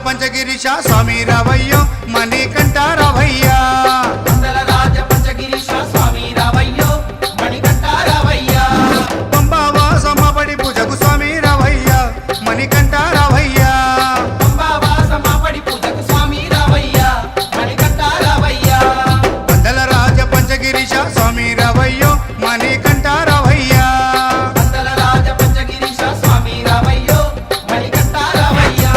పంచగిరీశ స్వామి రావయ్యో మణికంఠ రావయ్యా రాజ పంచగిరీశ స్వామి రావయ్యో మణికంఠ రావయ్యా పంబావాసమపడి పూజకు స్వామి రావయ్యా మణికంఠ రావయ్యా పంబావాసమపడి పూజకు స్వామి రావయ్యా మణికంఠ రావయ్యా పందల రాజ పంచగిరీశ స్వామి రావయ్యో మణికంఠ రావయ్యా పందల రాజ పంచగిరీశ స్వామి రావయ్యో మణికంఠ రావయ్యా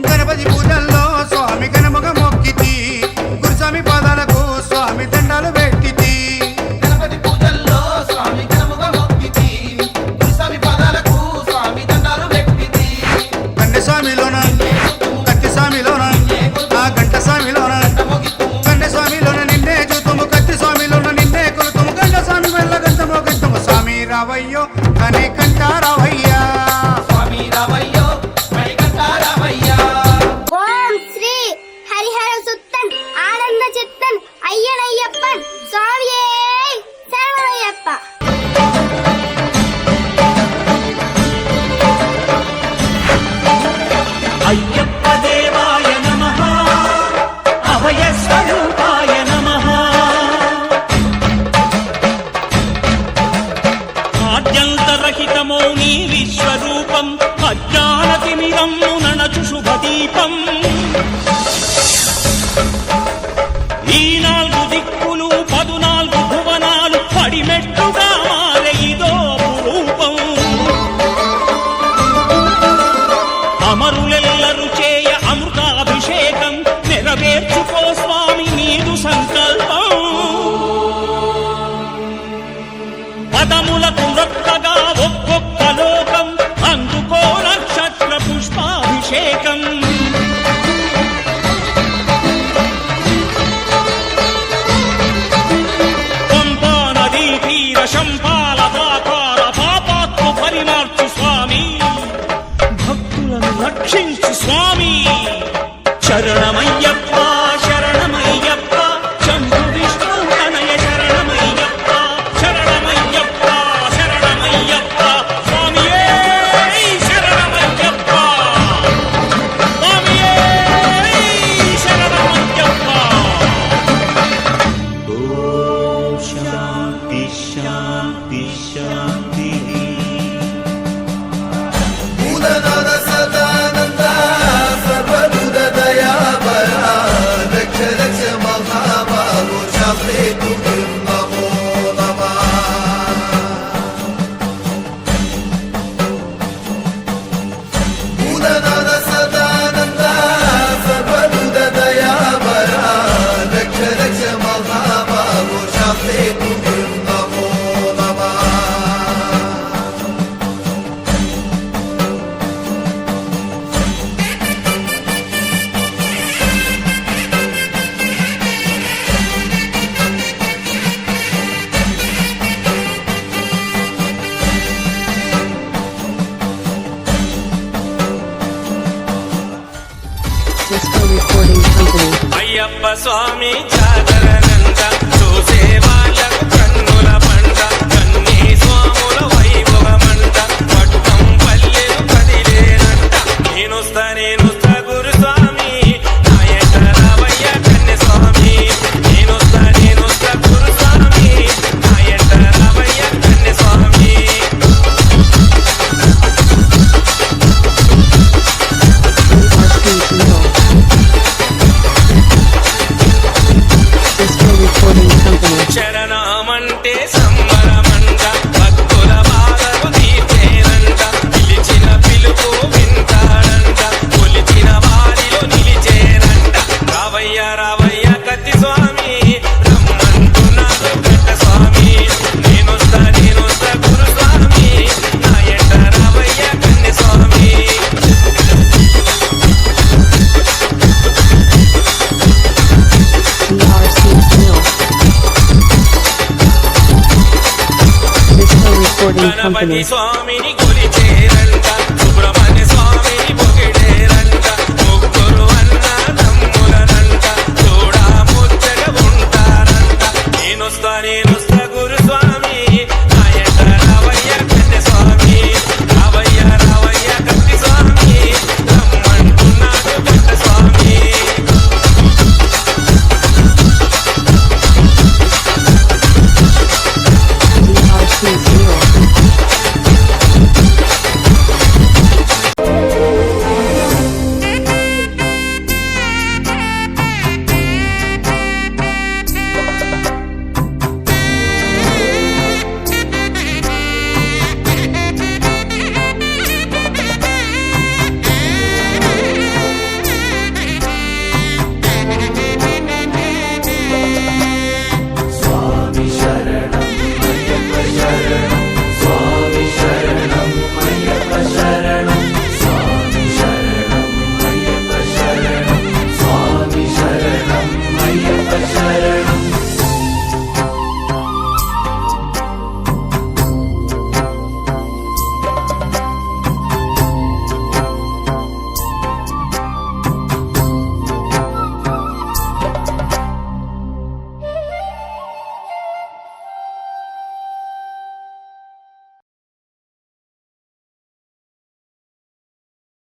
గణపతి పూజల్లో స్వామి గణముగ మొక్కితి గురుస్వామి పాదాలకు స్వామి దండాలు పెట్టితి గణపతి పూజల్లో స్వామి గణముగా మొక్కితి స్వామి పాదాలకు స్వామి దండాలు పెట్టితి కన్నె స్వామిలోన కత్తి స్వామిలోన ఆ గంట స్వామిలోన కన్నె స్వామిలోన నిన్నే చూతుము కత్తి స్వామిలోన నిన్నే కొలుతుము గంట స్వామి వల్ల గంటమో గంటము స్వామి రావయ్యో కనికంఠ రావయ్యా స్వామి రావయ్యో మణికంఠ రావయ్యా ఓం శ్రీ హరిహర సుత్తన్ ఆనంద చిత్తన్ అయ్యనయ్యప్పన్ స్వామియే శరణమయ్యప్ప అయ్యప్ప దేవాయ నమః అభయ స్వరూపాయ నమః ఆద్యంతరహితమో నీ విశ్వరూపం అజ్ఞానతిమిరమ్ము ననచు శుభదీపం ఈ 4 దిక్కులు 14 భువనాలు పడిమెట్టుగా మారే ఇదో అపురూపం అమరులెల్లరు చేయ అమృతాభిషేకం నెరవేర్చుకో స్వామి నీదు సంకల్పం పదములకు రొక్కగా ఒక్కొక్క లోకం అందుకో నక్షత్ర పుష్పాభిషేకం పంపా నదీ తీర శంపాల ప్రాకార పాపాత్మ పరిమార్చు స్వామి భక్తులను రక్షించు స్వామి శరణమయ్యప్ప శరణమయ్యప్ప శంభు విష్ణు తనయ శరణమయ్యప్ప శరణమయ్యప్ప శరణమయ్యప్ప స్వామియే శరణమయ్యప్ప స్వామియే శరణమయ్యప్ప ఓం శాంతి శాంతి శాంతి భూతనాథ సదానంద సర్వభూత దయాపరా రక్ష రక్ష మహాబాహో శాంతే తుభ్యం నమో నమః భూతనాథ సదానంద సర్వభూత దయాపరా రక్ష రక్ష మహాబాహో శాంతే తుభ్యం నమో నమః Disco Recording Company. అయ్యప్ప స్వామి జాగరనంద చూసే వాళ్ళకు కన్నుల పంట కన్నీ స్వాముల వైభవమంట పట్టుకం పల్లెలు కదిలేనంట నేనొస్తా గురుస్వామి నాయట రావయ్య కన్య స్వామి నేనొస్తా గురుస్వామి నాయట రావయ్య కన్య స్వామి Disco Recording Company. Recording Ganapati Company. స్వామిని కొలిచేరంట